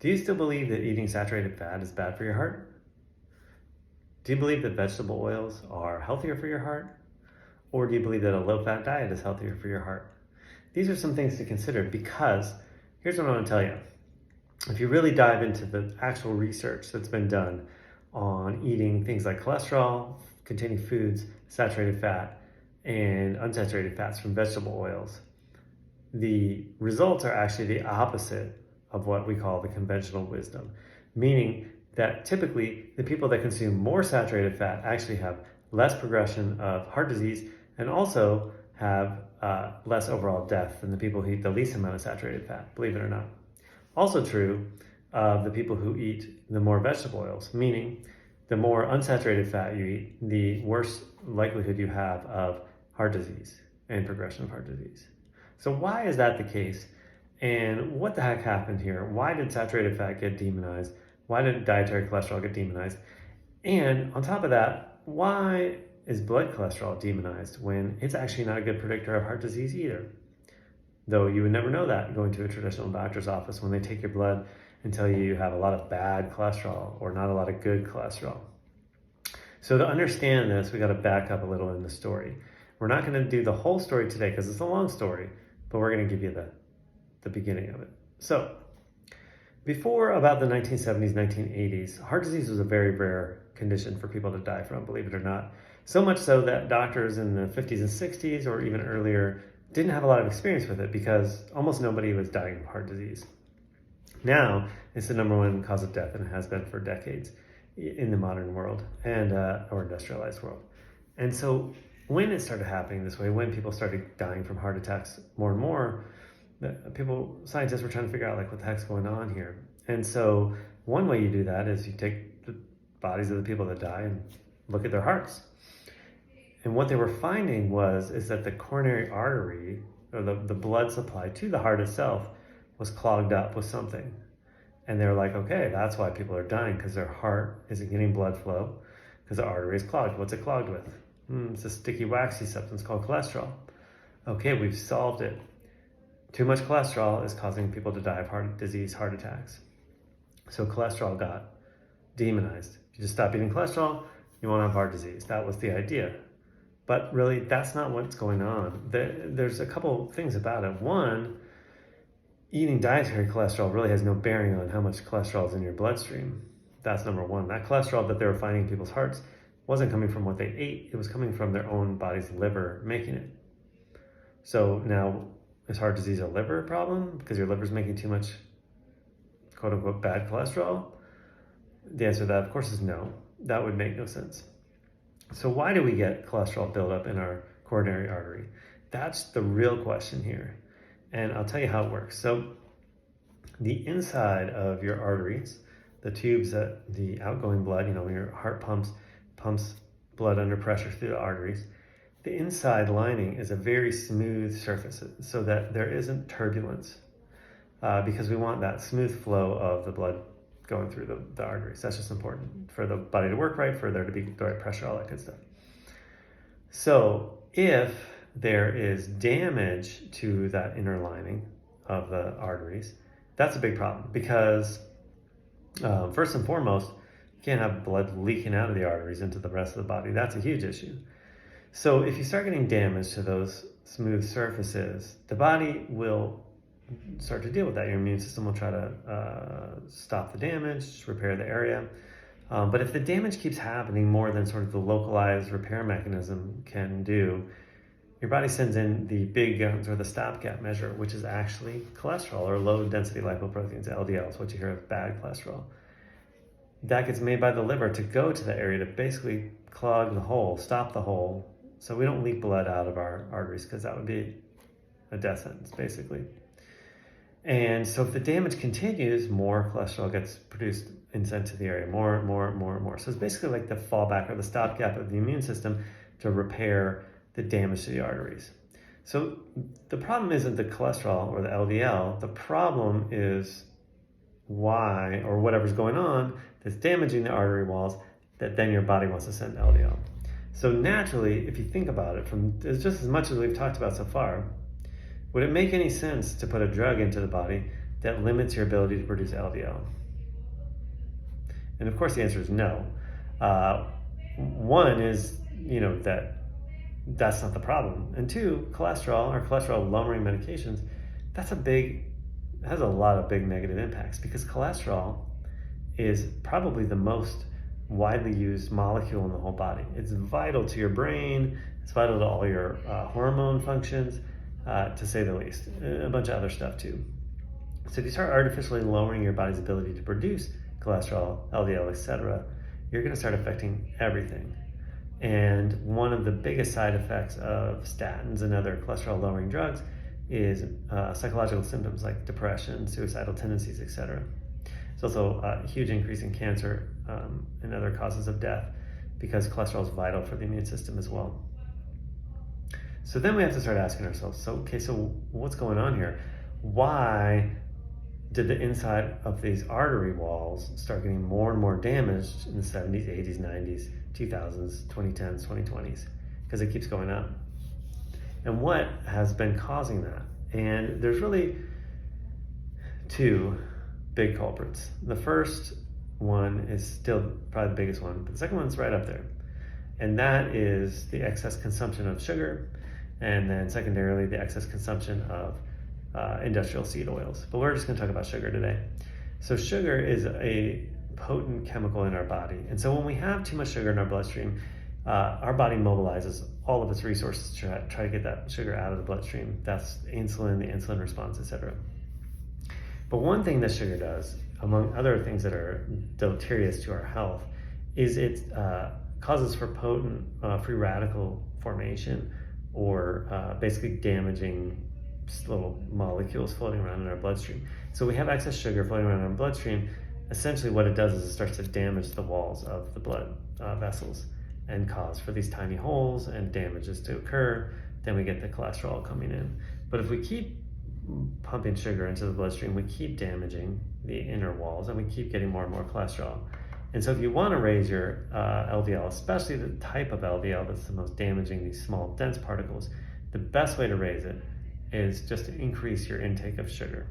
Do you still believe that eating saturated fat is bad for your heart? Do you believe that vegetable oils are healthier for your heart? Or do you believe that a low-fat diet is healthier for your heart? These are some things to consider because here's what I want to tell you. If you really dive into the actual research that's been done on eating things like cholesterol containing foods, saturated fat, and unsaturated fats from vegetable oils, the results are actually the opposite of what we call the conventional wisdom, meaning that typically the people that consume more saturated fat actually have less progression of heart disease and also have less overall death than the people who eat the least amount of saturated fat, believe it or not. Also true of the people who eat the more vegetable oils, meaning the more unsaturated fat you eat, the worse likelihood you have of heart disease and progression of heart disease. So why is that the case? And what the heck happened here? Why did saturated fat get demonized? Why did dietary cholesterol get demonized? And on top of that, why is blood cholesterol demonized when it's actually not a good predictor of heart disease either? Though you would never know that going to a traditional doctor's office when they take your blood and tell you have a lot of bad cholesterol or not a lot of good cholesterol. So to understand this, we got to back up a little in the story. We're not going to do the whole story today because it's a long story, but we're going to give you the beginning of it. So before about the 1970s, 1980s, heart disease was a very rare condition for people to die from, believe it or not. So much so that doctors in the 50s and 60s or even earlier didn't have a lot of experience with it because almost nobody was dying of heart disease. Now, it's the number one cause of death and it has been for decades in the modern world and or industrialized world. And so when it started happening this way, when people started dying from heart attacks more and more, scientists were trying to figure out like what the heck's going on here. And so one way you do that is you take the bodies of the people that die and look at their hearts. And what they were finding is that the coronary artery, or the blood supply to the heart itself, was clogged up with something. And they were like, okay, that's why people are dying, because their heart isn't getting blood flow, because the artery is clogged. What's it clogged with? It's a sticky, waxy substance called cholesterol. Okay, we've solved it. Too much cholesterol is causing people to die of heart disease, heart attacks. So cholesterol got demonized. If you just stop eating cholesterol, you won't have heart disease. That was the idea. But really, that's not what's going on. There's a couple things about it. One, eating dietary cholesterol really has no bearing on how much cholesterol is in your bloodstream. That's number one. That cholesterol that they were finding in people's hearts wasn't coming from what they ate. It was coming from their own body's liver making it. So now, is heart disease a liver problem because your liver's making too much quote unquote bad cholesterol? The answer to that, of course, is no. That would make no sense. So why do we get cholesterol buildup in our coronary artery? That's the real question here. And I'll tell you how it works. So the inside of your arteries, the tubes that the outgoing blood, when your heart pumps blood under pressure through the arteries, the inside lining is a very smooth surface so that there isn't turbulence because we want that smooth flow of the blood going through the arteries. That's just important for the body to work right, for there to be the right pressure, all that good stuff. So if there is damage to that inner lining of the arteries, that's a big problem because first and foremost, you can't have blood leaking out of the arteries into the rest of the body. That's a huge issue. So if you start getting damage to those smooth surfaces, the body will start to deal with that. Your immune system will try to stop the damage, repair the area. But if the damage keeps happening more than sort of the localized repair mechanism can do, your body sends in the big guns or the stopgap measure, which is actually cholesterol or low density lipoproteins, LDLs, what you hear of bad cholesterol. That gets made by the liver to go to the area to basically clog the hole, stop the hole, so we don't leak blood out of our arteries, because that would be a death sentence, basically. And so if the damage continues, more cholesterol gets produced and sent to the area, more. So it's basically like the fallback or the stopgap of the immune system to repair the damage to the arteries. So the problem isn't the cholesterol or the LDL. The problem is why, or whatever's going on that's damaging the artery walls, that then your body wants to send LDL. So naturally, if you think about it, from just as much as we've talked about so far, would it make any sense to put a drug into the body that limits your ability to produce LDL? And of course the answer is no. One is, that's not the problem. And two, cholesterol or cholesterol lowering medications, has a lot of big negative impacts, because cholesterol is probably the most widely used molecule in the whole body. It's vital to your brain, it's vital to all your hormone functions, to say the least. A bunch of other stuff too. So if you start artificially lowering your body's ability to produce cholesterol, LDL, etc., you're going to start affecting everything. And one of the biggest side effects of statins and other cholesterol lowering drugs is psychological symptoms like depression, suicidal tendencies, etc. There's also a huge increase in cancer and other causes of death, because cholesterol is vital for the immune system as well. So then we have to start asking ourselves, so what's going on here? Why did the inside of these artery walls start getting more and more damaged in the 70s, 80s, 90s, 2000s, 2010s, 2020s? Because it keeps going up. And what has been causing that? And there's really two big culprits. The first one is still probably the biggest one, but the second one's right up there. And that is the excess consumption of sugar, and then secondarily the excess consumption of industrial seed oils. But we're just going to talk about sugar today. So sugar is a potent chemical in our body. And so when we have too much sugar in our bloodstream, our body mobilizes all of its resources to try to get that sugar out of the bloodstream. That's insulin, the insulin response, etc. But one thing that sugar does, among other things that are deleterious to our health, is it causes for potent free radical formation, or basically damaging little molecules floating around in our bloodstream. So we have excess sugar floating around in our bloodstream. Essentially what it does is it starts to damage the walls of the blood vessels and cause for these tiny holes and damages to occur. Then we get the cholesterol coming in. But if we keep pumping sugar into the bloodstream, we keep damaging the inner walls and we keep getting more and more cholesterol. And so if you want to raise your LDL, especially the type of LDL that's the most damaging, these small dense particles, the best way to raise it is just to increase your intake of sugar,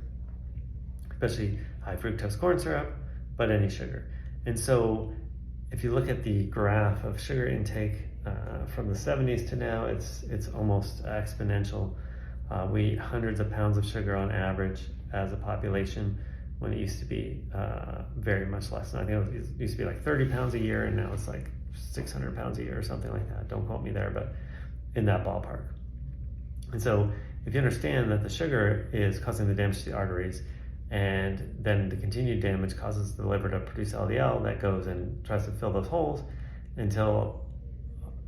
especially high fructose corn syrup, but any sugar. And so if you look at the graph of sugar intake from the 70s to now, it's almost exponential. We eat hundreds of pounds of sugar on average as a population, when it used to be very much less. And I think it used to be like 30 pounds a year, and now it's like 600 pounds a year or something like that. Don't quote me there, but in that ballpark. And so if you understand that the sugar is causing the damage to the arteries, and then the continued damage causes the liver to produce LDL that goes and tries to fill those holes until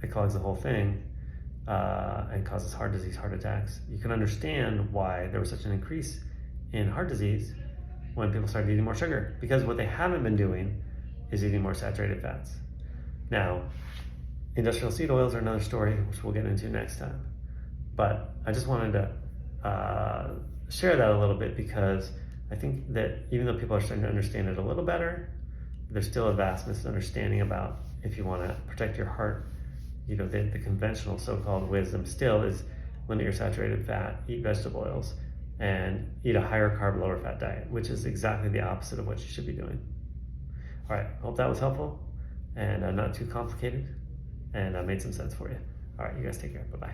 it clogs the whole thing and causes heart disease, heart attacks, you can understand why there was such an increase in heart disease when people started eating more sugar, because what they haven't been doing is eating more saturated fats. Now, industrial seed oils are another story, which we'll get into next time. But I just wanted to share that a little bit, because I think that even though people are starting to understand it a little better, there's still a vast misunderstanding about, if you want to protect your heart, the conventional so-called wisdom still is limit your saturated fat, eat vegetable oils, and eat a higher carb, lower fat diet, which is exactly the opposite of what you should be doing. All right, hope that was helpful and not too complicated, and made some sense for you. All right, you guys take care. Bye-bye.